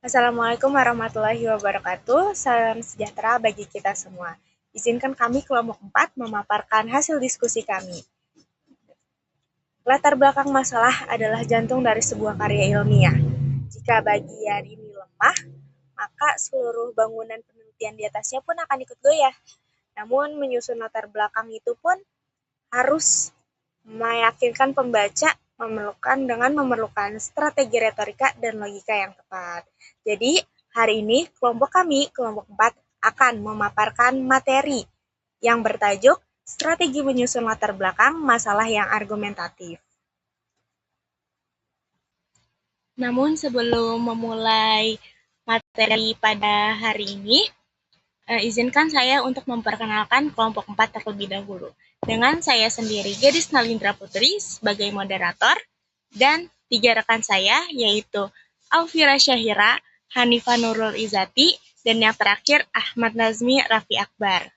Assalamualaikum warahmatullahi wabarakatuh. Salam sejahtera bagi kita semua. Izinkan kami kelompok 4 memaparkan hasil diskusi kami. Latar belakang masalah adalah jantung dari sebuah karya ilmiah. Jika bagian ini lemah, maka seluruh bangunan penelitian di atasnya pun akan ikut goyah. Namun menyusun latar belakang itu pun harus meyakinkan pembaca memerlukan strategi retorika dan logika yang tepat. Jadi, hari ini kelompok kami, kelompok 4, akan memaparkan materi yang bertajuk strategi menyusun latar belakang masalah yang argumentatif. Namun sebelum memulai materi pada hari ini, izinkan saya untuk memperkenalkan kelompok 4 terlebih dahulu. Dengan saya sendiri, Gadis Nalindra Putri, sebagai moderator, dan 3 rekan saya, yaitu Alfira Syahira, Hanifah Nurul Izati, dan yang terakhir Ahmad Nazmi Raffi Akbar.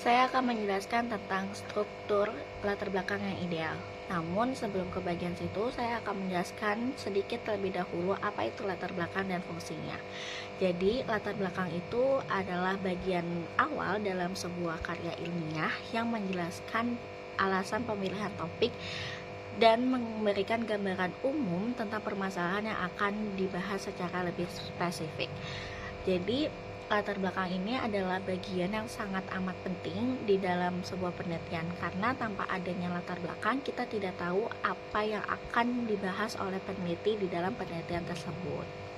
Saya akan menjelaskan tentang struktur latar belakang yang ideal. Namun sebelum ke bagian situ, saya akan menjelaskan sedikit terlebih dahulu apa itu latar belakang dan fungsinya. Jadi, latar belakang itu adalah bagian awal dalam sebuah karya ilmiah yang menjelaskan alasan pemilihan topik dan memberikan gambaran umum tentang permasalahan yang akan dibahas secara lebih spesifik. Jadi, latar belakang ini adalah bagian yang sangat amat penting di dalam sebuah penelitian, karena tanpa adanya latar belakang kita tidak tahu apa yang akan dibahas oleh peneliti di dalam penelitian tersebut.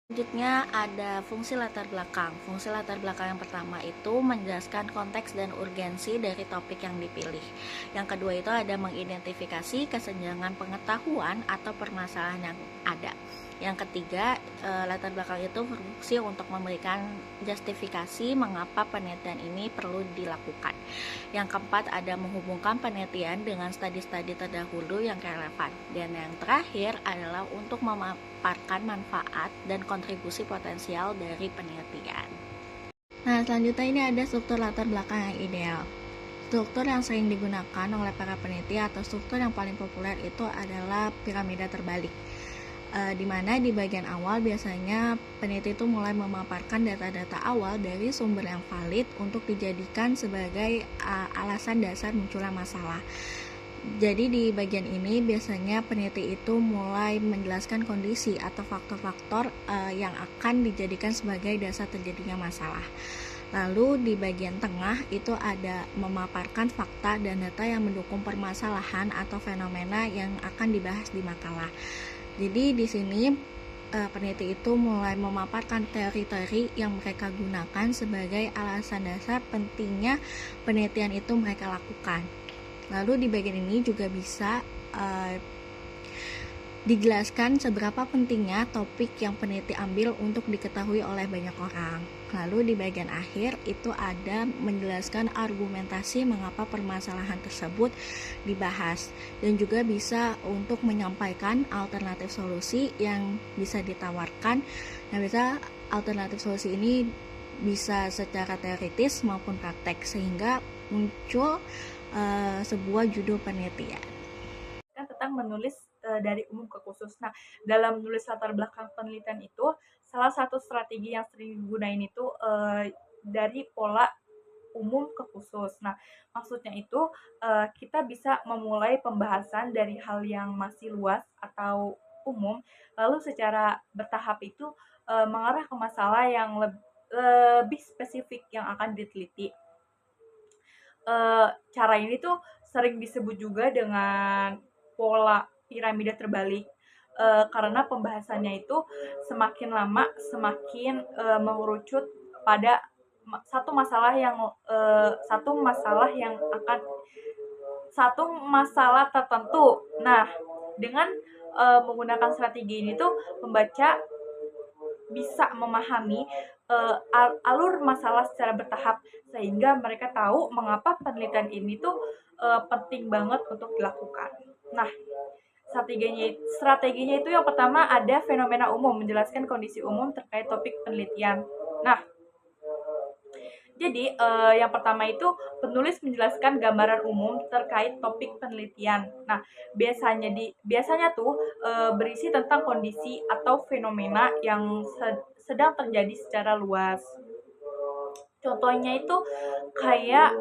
Selanjutnya ada fungsi latar belakang. Fungsi latar belakang yang pertama itu menjelaskan konteks dan urgensi dari topik yang dipilih. Yang kedua itu ada mengidentifikasi kesenjangan pengetahuan atau permasalahan yang ada. Yang ketiga, latar belakang itu berfungsi untuk memberikan justifikasi mengapa penelitian ini perlu dilakukan. Yang keempat, ada menghubungkan penelitian dengan studi-studi terdahulu yang relevan. Dan yang terakhir adalah untuk memaparkan manfaat dan kontribusi potensial dari penelitian. Nah, selanjutnya ini ada struktur latar belakang yang ideal. Struktur yang sering digunakan oleh para peneliti atau struktur yang paling populer itu adalah piramida terbalik. Di mana di bagian awal biasanya peneliti itu mulai memaparkan data-data awal dari sumber yang valid untuk dijadikan sebagai alasan dasar munculnya masalah. Jadi di bagian ini biasanya peneliti itu mulai menjelaskan kondisi atau faktor-faktor yang akan dijadikan sebagai dasar terjadinya masalah. Lalu di bagian tengah itu ada memaparkan fakta dan data yang mendukung permasalahan atau fenomena yang akan dibahas di makalah. Jadi di sini peneliti itu mulai memaparkan teori-teori yang mereka gunakan sebagai alasan dasar pentingnya penelitian itu mereka lakukan. Lalu di bagian ini juga bisa dijelaskan seberapa pentingnya topik yang peneliti ambil untuk diketahui oleh banyak orang. Lalu di bagian akhir itu ada menjelaskan argumentasi mengapa permasalahan tersebut dibahas, dan juga bisa untuk menyampaikan alternatif solusi yang bisa ditawarkan. Nah, bisa alternatif solusi ini bisa secara teoritis maupun praktek, sehingga muncul sebuah judul penelitian. Tentang menulis dari umum ke khusus. Nah, dalam menulis latar belakang penelitian itu, salah satu strategi yang sering digunain itu dari pola umum ke khusus. Nah, maksudnya itu kita bisa memulai pembahasan dari hal yang masih luas atau umum, lalu secara bertahap itu mengarah ke masalah yang lebih spesifik yang akan diteliti. Cara ini tuh sering disebut juga dengan pola piramida terbalik, karena pembahasannya itu semakin lama semakin mengerucut pada satu masalah tertentu. Nah, dengan menggunakan strategi ini tuh pembaca bisa memahami alur masalah secara bertahap, sehingga mereka tahu mengapa penelitian ini tuh penting banget untuk dilakukan. Nah, strateginya itu yang pertama ada fenomena umum, menjelaskan kondisi umum terkait topik penelitian. Nah, Jadi, yang pertama itu penulis menjelaskan gambaran umum terkait topik penelitian. Nah, biasanya tuh, berisi tentang kondisi atau fenomena yang sedang terjadi secara luas. Contohnya itu kayak,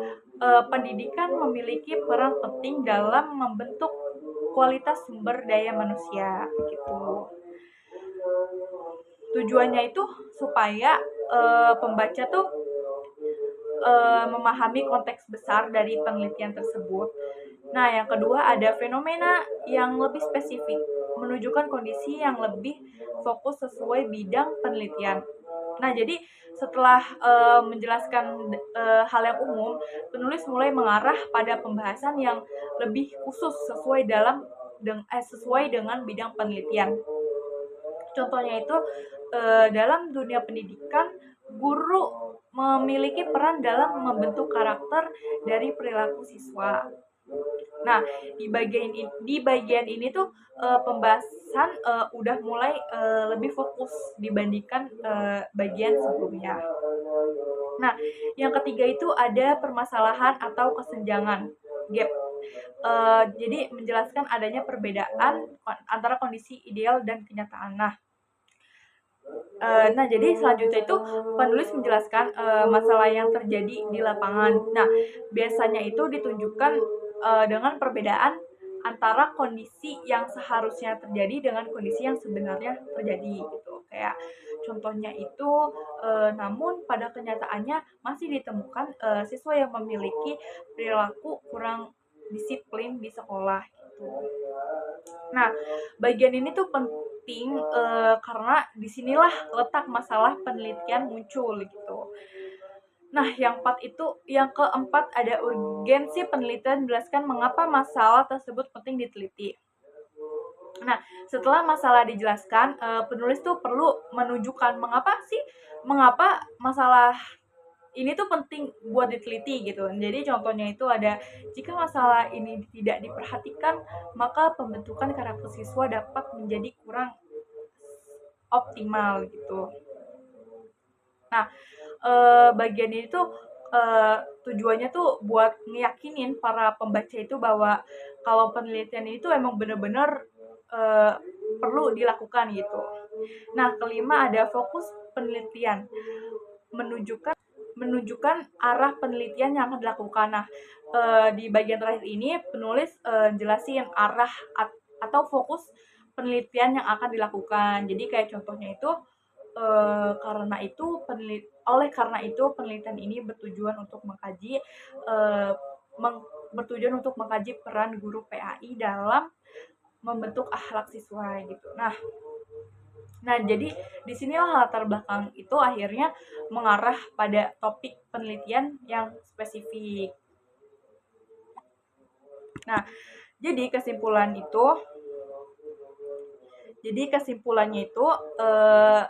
pendidikan memiliki peran penting dalam membentuk kualitas sumber daya manusia, gitu. Tujuannya itu supaya, pembaca tuh memahami konteks besar dari penelitian tersebut. Nah, yang kedua ada fenomena yang lebih spesifik, menunjukkan kondisi yang lebih fokus sesuai bidang penelitian. Nah, jadi setelah menjelaskan hal yang umum, penulis mulai mengarah pada pembahasan yang lebih khusus sesuai dengan bidang penelitian. Contohnya itu dalam dunia pendidikan, guru memiliki peran dalam membentuk karakter dari perilaku siswa. Nah, di bagian ini tuh pembahasan udah mulai lebih fokus dibandingkan bagian sebelumnya. Nah, yang ketiga itu ada permasalahan atau kesenjangan gap. Jadi menjelaskan adanya perbedaan antara kondisi ideal dan kenyataan. Nah, jadi selanjutnya itu penulis menjelaskan masalah yang terjadi di lapangan. Nah, biasanya itu ditunjukkan dengan perbedaan antara kondisi yang seharusnya terjadi dengan kondisi yang sebenarnya terjadi gitu. Kayak contohnya itu, namun pada kenyataannya masih ditemukan siswa yang memiliki perilaku kurang disiplin di sekolah gitu. Nah, bagian ini tuh penting karena disinilah letak masalah penelitian muncul gitu. Nah, yang keempat ada urgensi penelitian menjelaskan mengapa masalah tersebut penting diteliti. Nah, setelah masalah dijelaskan, penulis tuh perlu menunjukkan mengapa masalah ini tuh penting buat diteliti gitu. Jadi contohnya itu ada, jika masalah ini tidak diperhatikan, maka pembentukan karakter siswa dapat menjadi kurang optimal gitu. Nah, bagian ini tuh tujuannya tuh buat ngeyakinin para pembaca itu bahwa kalau penelitian itu emang bener-bener perlu dilakukan gitu. Nah, kelima ada fokus penelitian, menunjukkan arah penelitian yang akan dilakukan. Nah, di bagian terakhir ini penulis jelasin arah atau fokus penelitian yang akan dilakukan. Jadi kayak contohnya itu karena itu penelitian ini eh, bertujuan untuk mengkaji peran guru PAI dalam membentuk akhlak siswa gitu. Nah, jadi disinilah latar belakang itu akhirnya mengarah pada topik penelitian yang spesifik. Nah, jadi kesimpulannya itu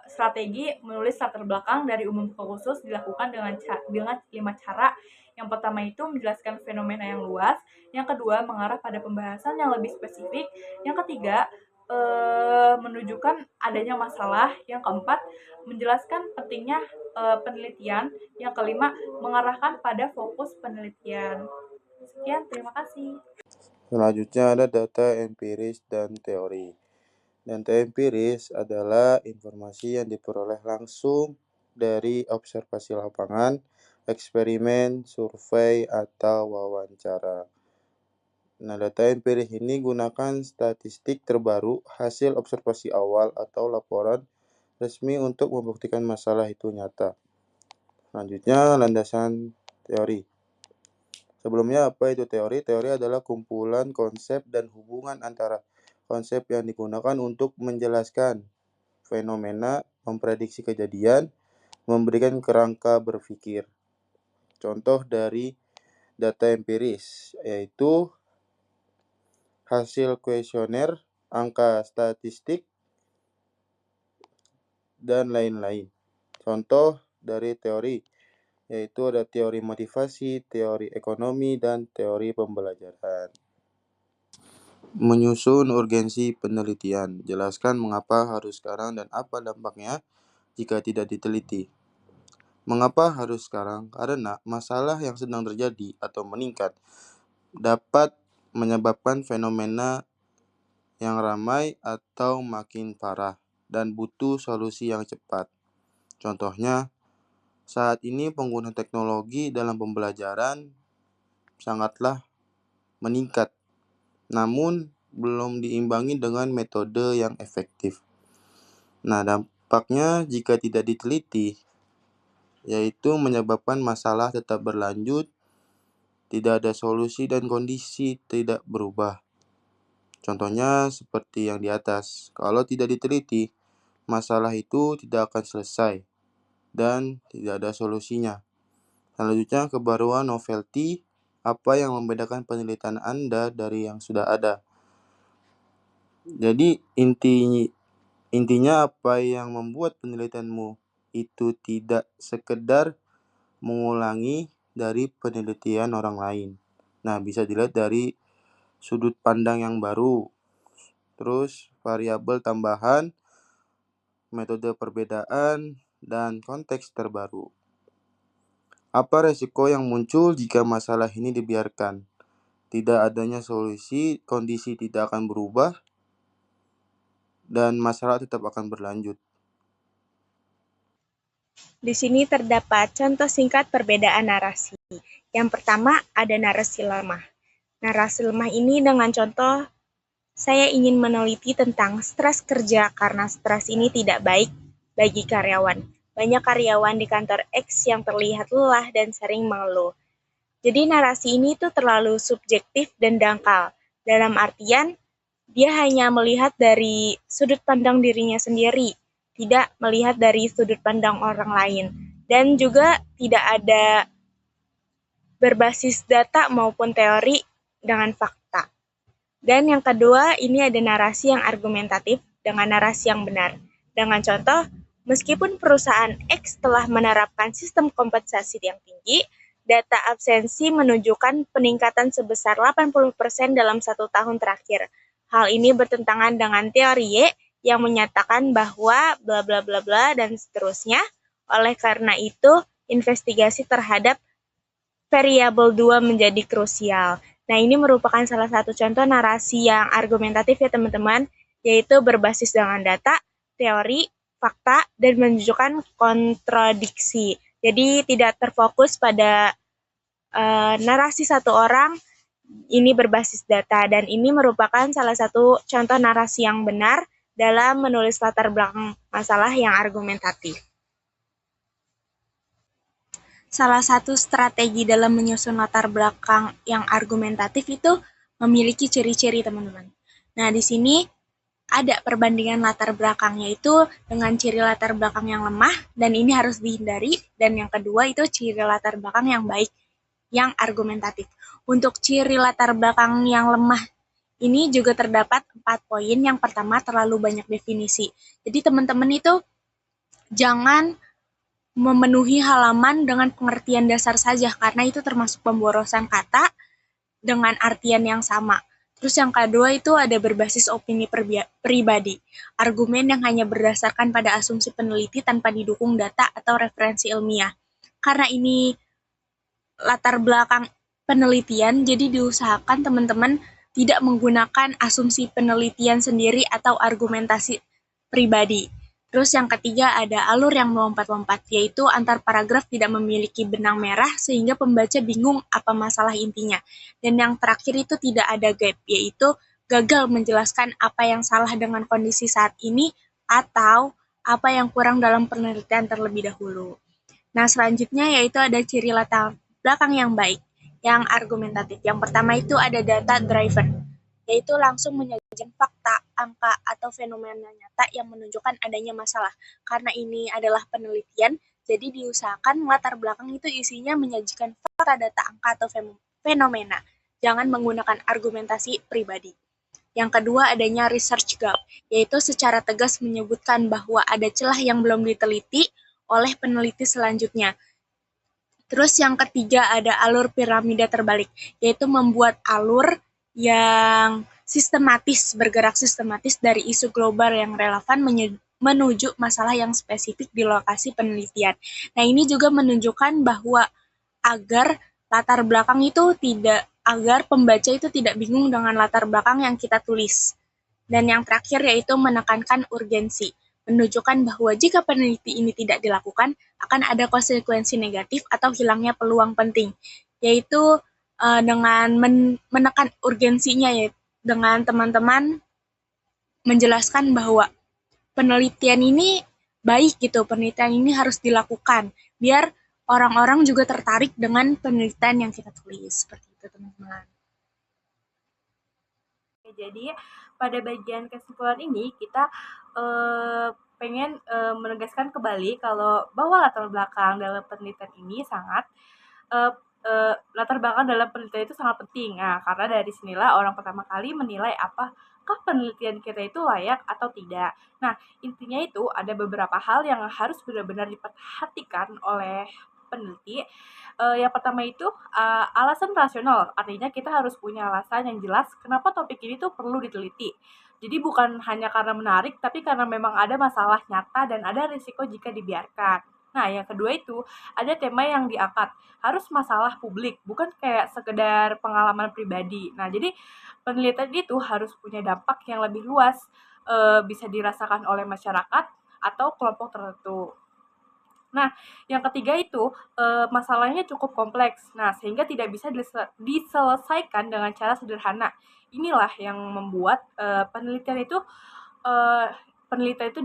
strategi menulis latar belakang dari umum ke khusus dilakukan dengan 5 cara. Yang pertama itu menjelaskan fenomena yang luas, yang kedua mengarah pada pembahasan yang lebih spesifik, yang ketiga menunjukkan adanya masalah, yang keempat menjelaskan pentingnya penelitian, yang kelima mengarahkan pada fokus penelitian. Sekian, terima kasih. Selanjutnya ada data empiris dan teori. Data empiris adalah informasi yang diperoleh langsung dari observasi lapangan, eksperimen, survei, atau wawancara. Nah, data empiris ini gunakan statistik terbaru, hasil observasi awal, atau laporan resmi untuk membuktikan masalah itu nyata. Selanjutnya, landasan teori. Sebelumnya, apa itu teori? Teori adalah kumpulan konsep dan hubungan antara konsep yang digunakan untuk menjelaskan fenomena, memprediksi kejadian, memberikan kerangka berpikir. Contoh dari data empiris yaitu hasil kuesioner, angka statistik, dan lain-lain. Contoh dari teori yaitu ada teori motivasi, teori ekonomi, dan teori pembelajaran. Menyusun urgensi penelitian. Jelaskan mengapa harus sekarang dan apa dampaknya jika tidak diteliti. Mengapa harus sekarang? Karena masalah yang sedang terjadi atau meningkat dapat menyebabkan fenomena yang ramai atau makin parah dan butuh solusi yang cepat. Contohnya, saat ini penggunaan teknologi dalam pembelajaran sangatlah meningkat, namun belum diimbangi dengan metode yang efektif. Nah, dampaknya jika tidak diteliti, yaitu menyebabkan masalah tetap berlanjut, tidak ada solusi dan kondisi tidak berubah. Contohnya seperti yang di atas, kalau tidak diteliti, masalah itu tidak akan selesai dan tidak ada solusinya. Selanjutnya, kebaruan novelty, apa yang membedakan penelitian Anda dari yang sudah ada. Jadi intinya apa yang membuat penelitianmu itu tidak sekedar mengulangi dari penelitian orang lain. Nah, bisa dilihat dari sudut pandang yang baru, terus variabel tambahan, metode perbedaan, dan konteks terbaru. Apa resiko yang muncul jika masalah ini dibiarkan? Tidak adanya solusi, kondisi tidak akan berubah, dan masalah tetap akan berlanjut. Di sini terdapat contoh singkat perbedaan narasi. Yang pertama ada narasi lemah. Narasi lemah ini dengan contoh, saya ingin meneliti tentang stres kerja karena stres ini tidak baik bagi karyawan. Banyak karyawan di kantor X yang terlihat lelah dan sering mengeluh. Jadi narasi ini tuh terlalu subjektif dan dangkal. Dalam artian, dia hanya melihat dari sudut pandang dirinya sendiri, tidak melihat dari sudut pandang orang lain. Dan juga tidak ada berbasis data maupun teori dengan fakta. Dan yang kedua, ini ada narasi yang argumentatif dengan narasi yang benar. Dengan contoh, meskipun perusahaan X telah menerapkan sistem kompensasi yang tinggi, data absensi menunjukkan peningkatan sebesar 80% dalam 1 tahun terakhir. Hal ini bertentangan dengan teori Y yang menyatakan bahwa bla bla bla bla dan seterusnya. Oleh karena itu, investigasi terhadap variabel 2 menjadi krusial. Nah, ini merupakan salah satu contoh narasi yang argumentatif ya teman-teman, yaitu berbasis dengan data, teori, fakta, dan menunjukkan kontradiksi. Jadi tidak terfokus pada narasi satu orang, ini berbasis data, dan ini merupakan salah satu contoh narasi yang benar dalam menulis latar belakang masalah yang argumentatif. Salah satu strategi dalam menyusun latar belakang yang argumentatif itu memiliki ciri-ciri teman-teman. Nah, di sini ada perbandingan latar belakang, yaitu dengan ciri latar belakang yang lemah, dan ini harus dihindari, dan yang kedua itu ciri latar belakang yang baik, yang argumentatif. Untuk ciri latar belakang yang lemah, ini juga terdapat 4 poin. Yang pertama, terlalu banyak definisi. Jadi teman-teman itu jangan memenuhi halaman dengan pengertian dasar saja, karena itu termasuk pemborosan kata dengan artian yang sama. Terus yang kedua itu ada berbasis opini pribadi, argumen yang hanya berdasarkan pada asumsi peneliti tanpa didukung data atau referensi ilmiah. Karena ini latar belakang penelitian, jadi diusahakan teman-teman tidak menggunakan asumsi penelitian sendiri atau argumentasi pribadi. Terus yang ketiga ada alur yang melompat-lompat, yaitu antar paragraf tidak memiliki benang merah sehingga pembaca bingung apa masalah intinya. Dan yang terakhir itu tidak ada gap, yaitu gagal menjelaskan apa yang salah dengan kondisi saat ini atau apa yang kurang dalam penelitian terlebih dahulu. Nah, selanjutnya yaitu ada ciri latar belakang yang baik, yang argumentatif. Yang pertama itu ada data driven, yaitu langsung menyajikan fakta, angka, atau fenomena nyata yang menunjukkan adanya masalah. Karena ini adalah penelitian, jadi diusahakan latar belakang itu isinya menyajikan fakta, data, angka, atau fenomena. Jangan menggunakan argumentasi pribadi. Yang kedua adanya research gap, yaitu secara tegas menyebutkan bahwa ada celah yang belum diteliti oleh peneliti selanjutnya. Terus yang ketiga ada alur piramida terbalik, yaitu membuat alur yang sistematis, bergerak sistematis dari isu global yang relevan menuju masalah yang spesifik di lokasi penelitian. Nah, ini juga menunjukkan bahwa agar latar belakang itu agar pembaca itu tidak bingung dengan latar belakang yang kita tulis. Dan yang terakhir yaitu menekankan urgensi, menunjukkan bahwa jika peneliti ini tidak dilakukan, akan ada konsekuensi negatif atau hilangnya peluang penting, yaitu dengan menekan urgensinya, ya, dengan teman-teman menjelaskan bahwa penelitian ini baik gitu, penelitian ini harus dilakukan, biar orang-orang juga tertarik dengan penelitian yang kita tulis, seperti itu teman-teman. Jadi pada bagian kesimpulan ini kita pengen menegaskan kembali kalau bahwa latar belakang dalam penelitian ini latar belakang dalam penelitian itu sangat penting. Nah, karena dari sinilah orang pertama kali menilai apakah penelitian kita itu layak atau tidak. Nah, intinya itu ada beberapa hal yang harus benar-benar diperhatikan oleh peneliti. Yang pertama itu alasan rasional, artinya kita harus punya alasan yang jelas kenapa topik ini tuh perlu diteliti. Jadi bukan hanya karena menarik, tapi karena memang ada masalah nyata dan ada risiko jika dibiarkan. Nah, yang kedua itu ada tema yang diangkat, harus masalah publik, bukan kayak sekedar pengalaman pribadi. Nah, jadi penelitian itu harus punya dampak yang lebih luas, bisa dirasakan oleh masyarakat atau kelompok tertentu. Nah, yang ketiga itu masalahnya cukup kompleks. Nah, sehingga tidak bisa diselesaikan dengan cara sederhana. Inilah yang membuat penelitian itu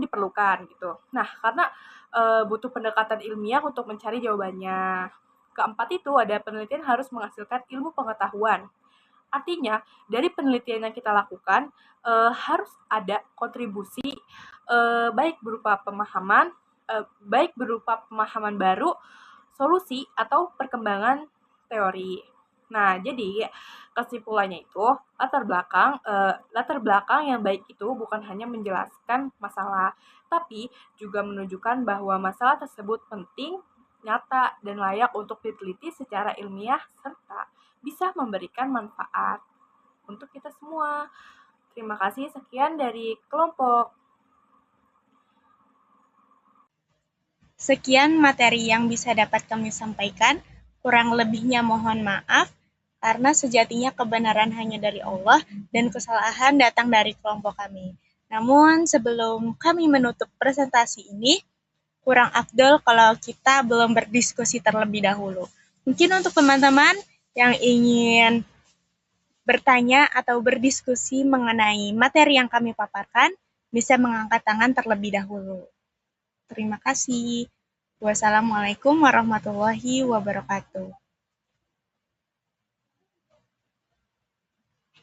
diperlukan gitu. Nah, karena butuh pendekatan ilmiah untuk mencari jawabannya. Keempat itu ada penelitian harus menghasilkan ilmu pengetahuan. Artinya, dari penelitian yang kita lakukan harus ada kontribusi baik berupa pemahaman baru, solusi atau perkembangan teori. Nah, jadi kesimpulannya itu latar belakang yang baik itu bukan hanya menjelaskan masalah, tapi juga menunjukkan bahwa masalah tersebut penting, nyata, dan layak untuk diteliti secara ilmiah serta bisa memberikan manfaat untuk kita semua. Terima kasih, sekian dari kelompok. Sekian materi yang bisa dapat kami sampaikan. Kurang lebihnya mohon maaf, karena sejatinya kebenaran hanya dari Allah dan kesalahan datang dari kelompok kami. Namun sebelum kami menutup presentasi ini, kurang afdol kalau kita belum berdiskusi terlebih dahulu. Mungkin untuk teman-teman yang ingin bertanya atau berdiskusi mengenai materi yang kami paparkan, bisa mengangkat tangan terlebih dahulu. Terima kasih. Wassalamualaikum warahmatullahi wabarakatuh.